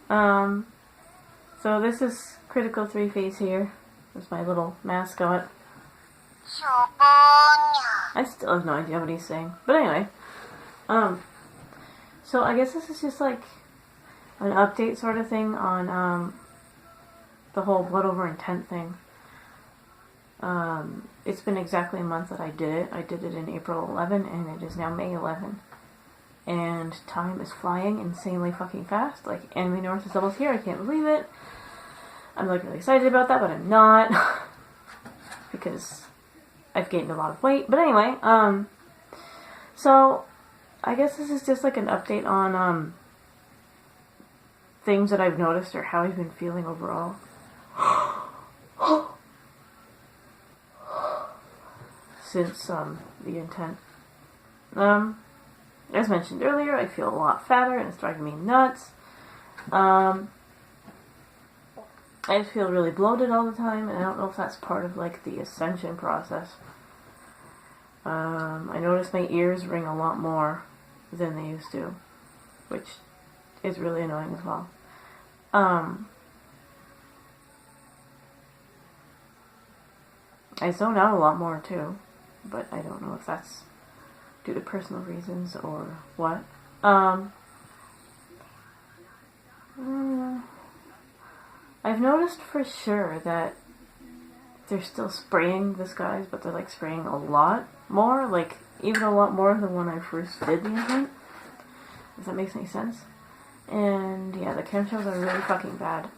So this is critical 3-phase here. There's my little mascot. I still have no idea what he's saying. But anyway. So I guess this is just like an update sort of thing on, the whole blood over intent thing. It's been exactly a month that I did it. I did it in April 11, and it is now May 11. And time is flying insanely fucking fast. Like, Anime North is almost here. I can't believe it. I'm like really excited about that, but I'm not. Because I've gained a lot of weight. But anyway, so I guess this is just like an update on, things that I've noticed or how I've been feeling overall. Since, the intent. As mentioned earlier, I feel a lot fatter and it's driving me nuts. I just feel really bloated all the time, and I don't know if that's part of, like, the ascension process. I notice my ears ring a lot more than they used to, which is really annoying as well. I zone out a lot more, too, but I don't know if that's due to personal reasons or what. I've noticed for sure that they're still spraying the skies, but they're like spraying a lot more, like even a lot more than when I first did the event. If that makes any sense. And yeah, the chemtrails are really fucking bad.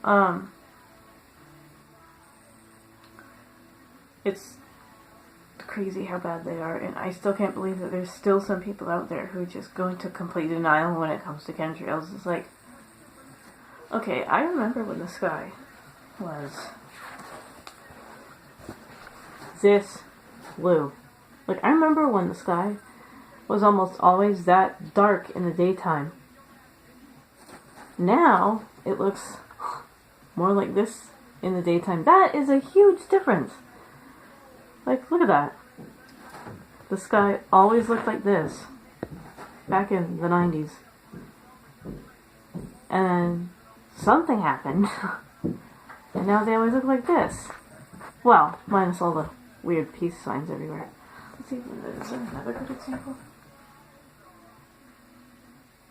It's crazy how bad they are, and I still can't believe that there's still some people out there who just go into complete denial when it comes to chemtrails. It's like, okay, I remember when the sky was this blue. Like, I remember when the sky was almost always that dark in the daytime. Now, it looks more like this in the daytime. That is a huge difference. Like, look at that. The sky always looked like this back in the 90s. And then something happened. And now they always look like this. Well, minus all the weird peace signs everywhere. Let's see, is there another good example?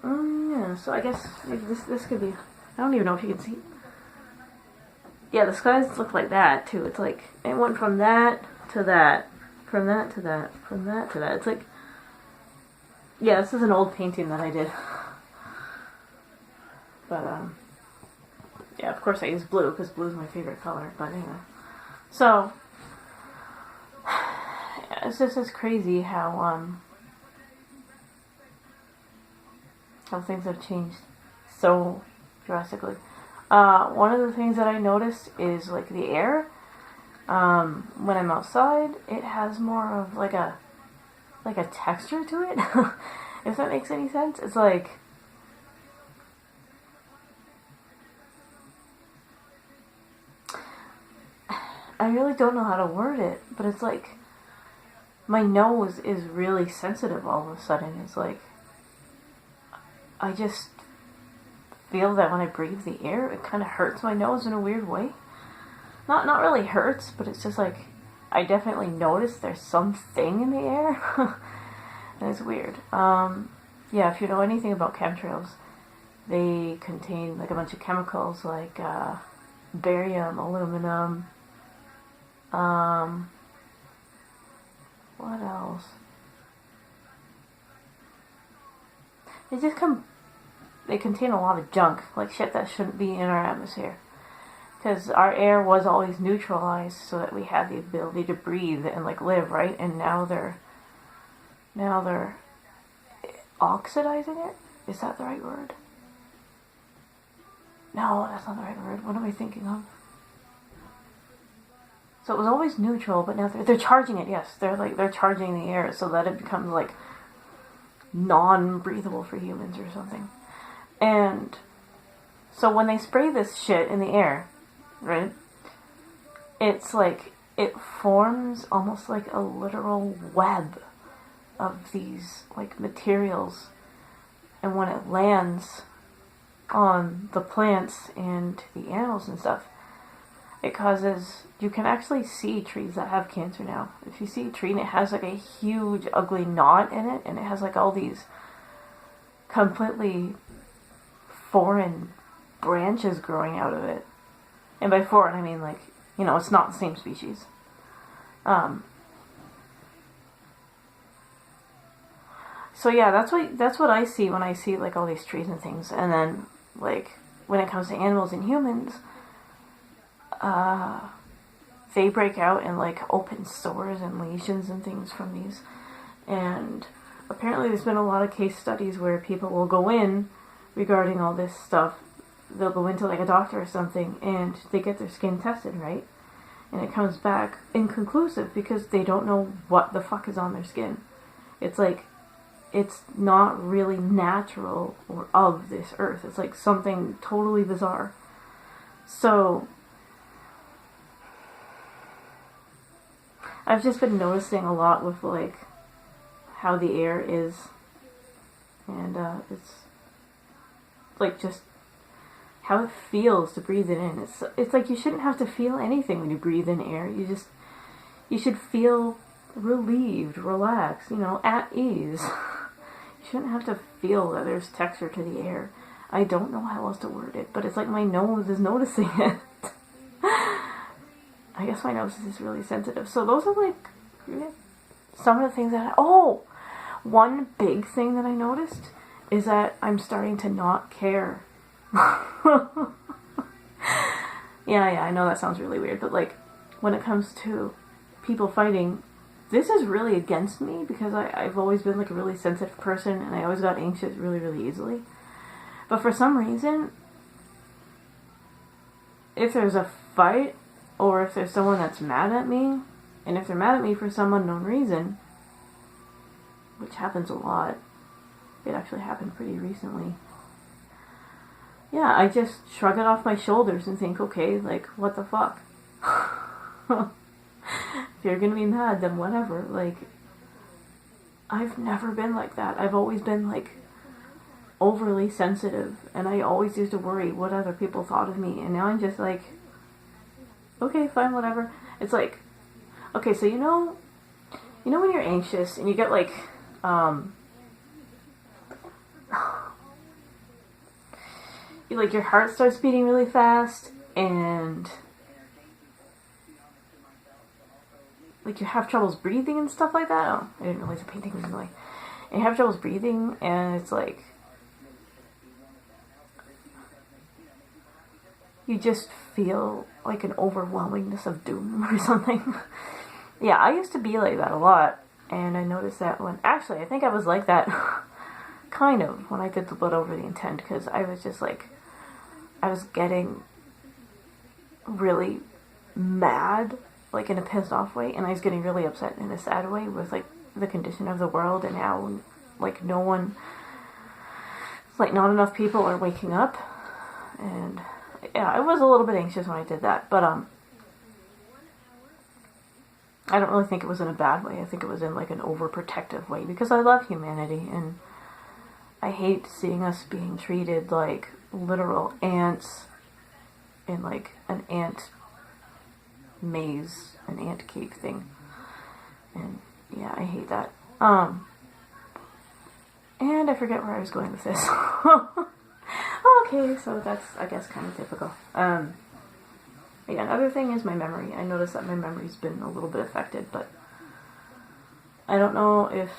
Yeah, so I guess maybe this could be... I don't even know if you can see. Yeah, the skies look like that, too. It's like, it went from that to that. From that to that. From that to that. It's like... Yeah, this is an old painting that I did. But, yeah, of course I use blue, because blue is my favorite color. But anyway. So... Yeah, it's just crazy how things have changed so drastically. One of the things that I noticed is, like, the air. When I'm outside, it has more of, like a texture to it. If that makes any sense. It's like... I really don't know how to word it, but it's like... My nose is really sensitive all of a sudden. It's like... I just feel that when I breathe the air, it kind of hurts my nose in a weird way. Not really hurts, but it's just like, I definitely notice there's something in the air. And it's weird. Yeah, if you know anything about chemtrails, they contain like a bunch of chemicals like barium, aluminum, what else? They contain a lot of junk, like shit that shouldn't be in our atmosphere. Because our air was always neutralized so that we had the ability to breathe and like live, right? And now they're oxidizing it? Is that the right word? No, that's not the right word. What am I thinking of? So it was always neutral, but now they're charging it, yes. They're charging the air so that it becomes like non-breathable for humans or something. And so when they spray this shit in the air, right, it's like it forms almost like a literal web of these like materials, and when it lands on the plants and the animals and stuff, it causes, you can actually see trees that have cancer now. If you see a tree and it has like a huge ugly knot in it, and it has like all these completely foreign branches growing out of it. And by foreign, I mean like, you know, it's not the same species. So yeah, that's what I see when I see like all these trees and things. And then like when it comes to animals and humans, they break out in like open sores and lesions and things from these. And apparently there's been a lot of case studies where people will go in regarding all this stuff. They'll go into like a doctor or something and they get their skin tested, right? And it comes back inconclusive because they don't know what the fuck is on their skin. It's like, it's not really natural or of this earth. It's like something totally bizarre. So I've just been noticing a lot with like how the air is, and it's like just how it feels to breathe it in. It's like you shouldn't have to feel anything when you breathe in air. You should feel relieved, relaxed, you know, at ease. You shouldn't have to feel that there's texture to the air. I don't know how else to word it, but it's like my nose is noticing it. I guess my nose is just really sensitive. So those are like some of the things that one big thing that I noticed is that I'm starting to not care. Yeah, I know that sounds really weird, but like when it comes to people fighting, this is really against me because I've always been like a really sensitive person and I always got anxious really, really easily. But for some reason, if there's a fight or if there's someone that's mad at me, and if they're mad at me for some unknown reason, which happens a lot, it actually happened pretty recently. Yeah, I just shrug it off my shoulders and think, okay, like, what the fuck? If you're gonna be mad, then whatever. Like, I've never been like that. I've always been, like, overly sensitive, and I always used to worry what other people thought of me, and now I'm just like, okay, fine, whatever. It's like, okay, so you know when you're anxious and you get like, like your heart starts beating really fast and like you have troubles breathing and stuff like that. Oh, I didn't realize the painting was annoying. And you have troubles breathing and it's like, you just feel like an overwhelmingness of doom or something. Yeah, I used to be like that a lot. And I noticed that actually, I think I was like that kind of when I did the blood over the intent, because I was just like, I was getting really mad, like in a pissed off way, and I was getting really upset in a sad way with like the condition of the world and how like not enough people are waking up. And yeah, I was a little bit anxious when I did that, but I don't really think it was in a bad way. I think it was in like an overprotective way because I love humanity and I hate seeing us being treated like literal ants in like an ant maze, an ant cave thing. And yeah, I hate that. And I forget where I was going with this. Okay, so that's, I guess, kind of typical. Yeah, another thing is my memory. I noticed that my memory's been a little bit affected, but I don't know if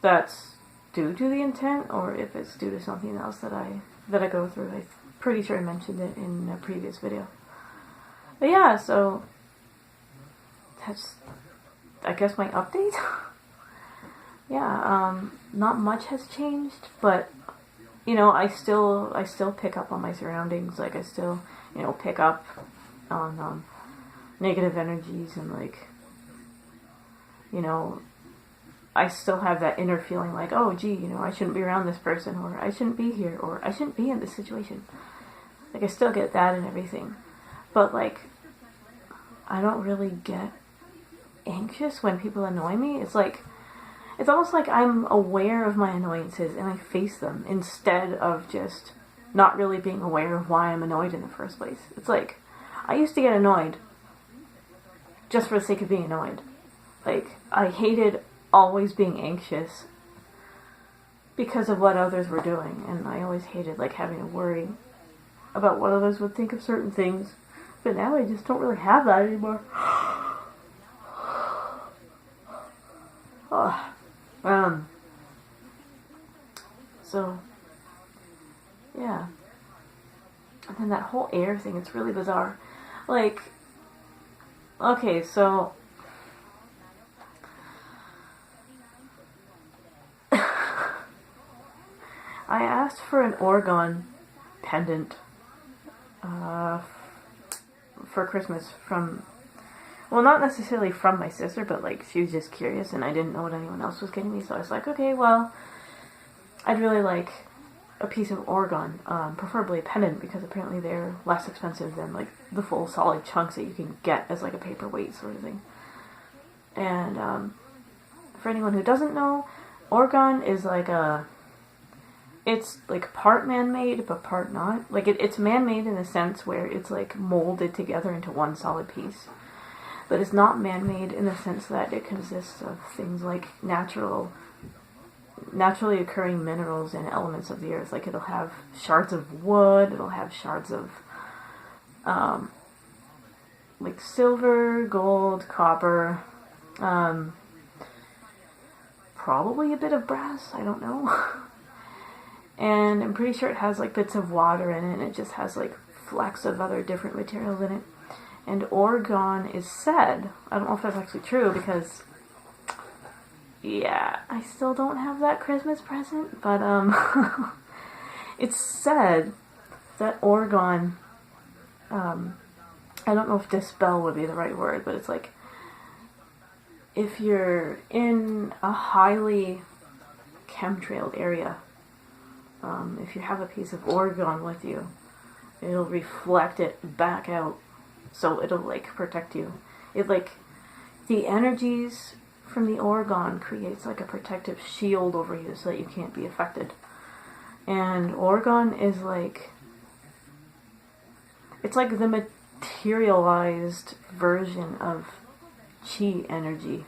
that's due to the intent or if it's due to something else that I go through. I'm pretty sure I mentioned it in a previous video. But yeah, so that's, I guess, my update. Yeah, not much has changed, but you know, I still pick up on my surroundings. Like I still, you know, pick up on negative energies and like, you know, I still have that inner feeling like, oh gee, you know, I shouldn't be around this person, or I shouldn't be here, or I shouldn't be in this situation. Like I still get that and everything, but like I don't really get anxious when people annoy me. It's it's almost like I'm aware of my annoyances and I face them instead of just not really being aware of why I'm annoyed in the first place. It's like, I used to get annoyed just for the sake of being annoyed. Like, I hated always being anxious because of what others were doing, and I always hated, like, having to worry about what others would think of certain things. But now I just don't really have that anymore. So, yeah. And then that whole air thing, it's really bizarre. Like, okay, so I asked for an Orgone pendant for Christmas from, well, not necessarily from my sister, but like she was just curious and I didn't know what anyone else was getting me, so I was like, okay, well, I'd really like a piece of Orgone, preferably a pendant, because apparently they're less expensive than like the full solid chunks that you can get as like a paperweight sort of thing. And for anyone who doesn't know, Orgone is like it's like part man-made but part not. Like it's man-made in a sense where it's like molded together into one solid piece, but it's not man-made in the sense that it consists of things like naturally occurring minerals and elements of the earth. Like it'll have shards of wood, it'll have shards of like silver, gold, copper, probably a bit of brass, I don't know. And I'm pretty sure it has like bits of water in it, and it just has like flecks of other different materials in it. And Orgone is said, I don't know if that's actually true, because yeah, I still don't have that Christmas present, but it's said that Orgone, I don't know if dispel would be the right word, but it's like, if you're in a highly chemtrailed area, if you have a piece of Orgone with you, it'll reflect it back out, so it'll like protect you. It like, the energies from the Orgone creates like a protective shield over you so that you can't be affected. And Orgone is like, it's like the materialized version of chi energy.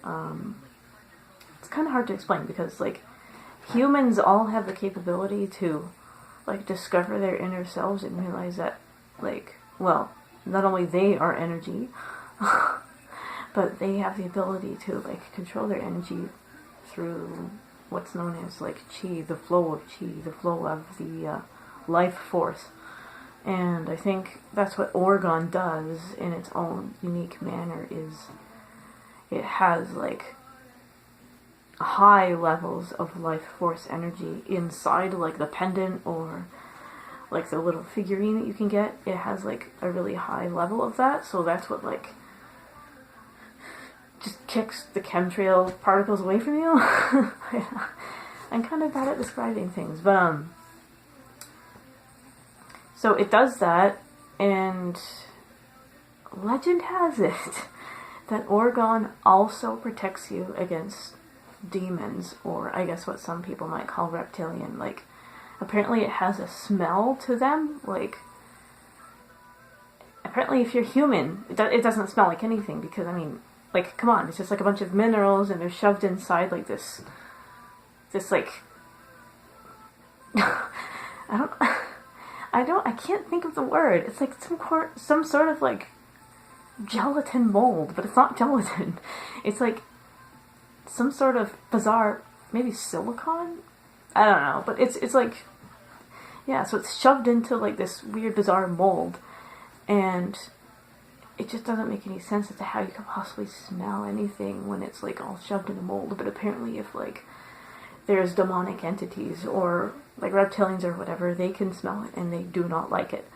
It's kind of hard to explain because like humans all have the capability to like discover their inner selves and realize that like, well, not only they are energy, but they have the ability to like control their energy through what's known as like chi, the flow of chi, the flow of the life force. And I think that's what Orgone does in its own unique manner, is it has like high levels of life force energy inside like the pendant or like the little figurine that you can get. It has like a really high level of that, so that's what like just kicks the chemtrail particles away from you. I'm kind of bad at describing things, but so it does that, and legend has it that Orgone also protects you against demons, or I guess what some people might call reptilian. Like, apparently it has a smell to them. Like, apparently if you're human, it doesn't smell like anything, because, I mean, like, come on, it's just like a bunch of minerals, and they're shoved inside like this like, I can't think of the word. It's like some sort of like gelatin mold, but it's not gelatin. It's like some sort of bizarre, maybe silicone? I don't know, but it's like, yeah, so it's shoved into like this weird bizarre mold, and it just doesn't make any sense as to how you could possibly smell anything when it's like all shoved in a mold. But apparently if like there's demonic entities or like reptilians or whatever, they can smell it and they do not like it.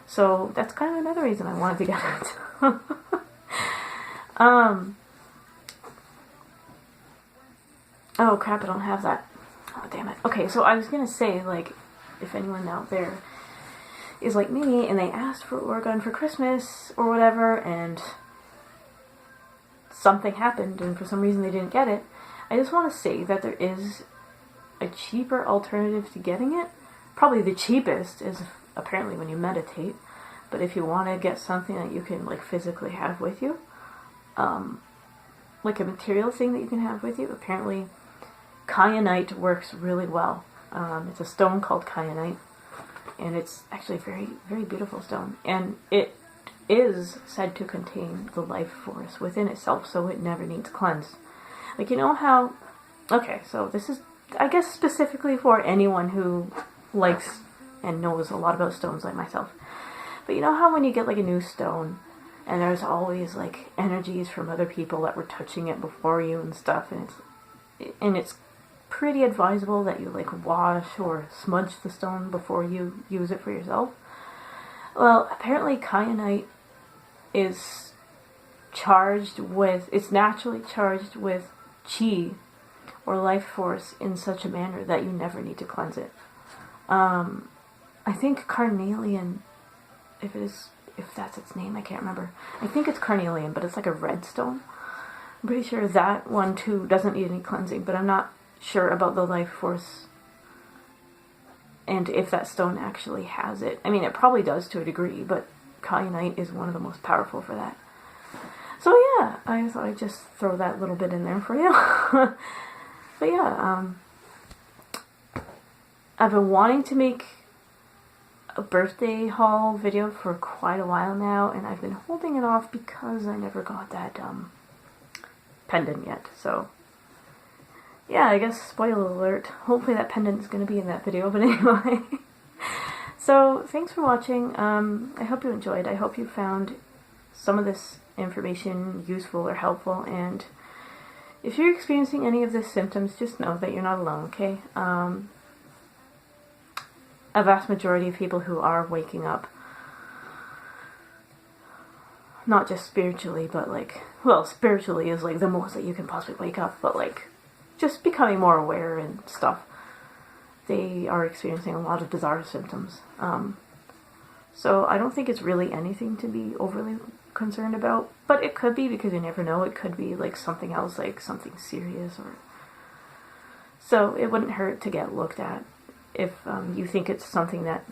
So that's kind of another reason I wanted to get it. Oh crap, I don't have that. Oh damn it. Okay, so I was gonna say, like, if anyone out there is like me and they asked for Orgone for Christmas or whatever, and something happened and for some reason they didn't get it, I just want to say that there is a cheaper alternative to getting it. Probably the cheapest is apparently when you meditate, but if you want to get something that you can like physically have with you, like a material thing that you can have with you, apparently kyanite works really well. It's a stone called kyanite, and it's actually a very, very beautiful stone, and it is said to contain the life force within itself, so it never needs cleansed. Like, you know how, okay, so this is, I guess, specifically for anyone who likes and knows a lot about stones like myself. But you know how when you get like a new stone, and there's always like energies from other people that were touching it before you and stuff, and it's pretty advisable that you like wash or smudge the stone before you use it for yourself. Well, apparently kyanite is charged with, it's naturally charged with chi or life force in such a manner that you never need to cleanse it. I think carnelian, if that's its name, I can't remember. I think it's carnelian, but it's like a red stone. I'm pretty sure that one too doesn't need any cleansing, but I'm not sure about the life force and if that stone actually has it. I mean, it probably does to a degree, but kyanite is one of the most powerful for that. So yeah, I thought I'd just throw that little bit in there for you. But yeah, I've been wanting to make a birthday haul video for quite a while now, and I've been holding it off because I never got that pendant yet. So yeah, I guess spoiler alert, hopefully that pendant is going to be in that video, but anyway. So thanks for watching. I hope you enjoyed. I hope you found some of this information useful or helpful, and if you're experiencing any of these symptoms, just know that you're not alone, okay? A vast majority of people who are waking up, not just spiritually, but like, well, spiritually is like the most that you can possibly wake up, but like, just becoming more aware and stuff, they are experiencing a lot of bizarre symptoms. So I don't think it's really anything to be overly concerned about, but it could be, because you never know. It could be like something else, like something serious, or so it wouldn't hurt to get looked at if you think it's something that